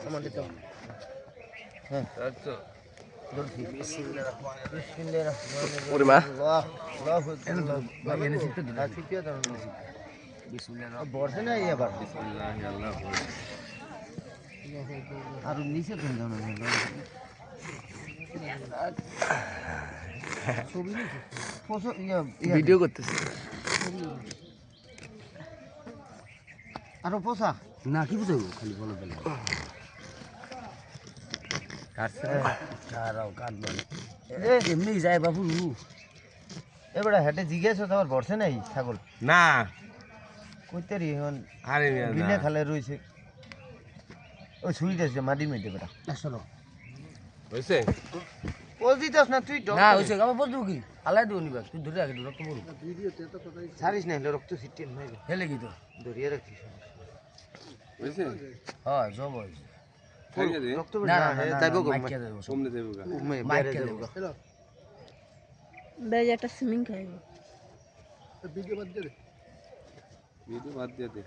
আমাদের তো হ্যাঁ আচ্ছা ওরে মা বর্ষে না আবার আর নিচে ভিডিও করতেছি আরো পোষা না কি বুঝাবো খালি বলো এমনি যায় বাবু এবারে হেঁটে জিজ্ঞাসা তোমার বর্ষে নাই ছাগল না কইতে রি এখন আরে বিলে খালে রয়েছে ওই শুই যাচ্ছে মাটির মধ্যে বেটা আসলো হইছে পোজ দিতাস না তুই না হইছে আমার পোজ দিব কি আলাই দিও নিবা তুই ধরে রাখি রক্ত বল ছাড়িস না রক্ত ছিটিয়ে নাই হেলে কি তো ধরিয়ে রাখিস হইছে হ্যাঁ জব হইছে খাইয়া দে রক্ত না যাইব গো মাইকে দেব সামনে দেব গা মাইকে দেব বেজ একটা সুইমিং খাইব ভিডিও বাদ দিয়ে দে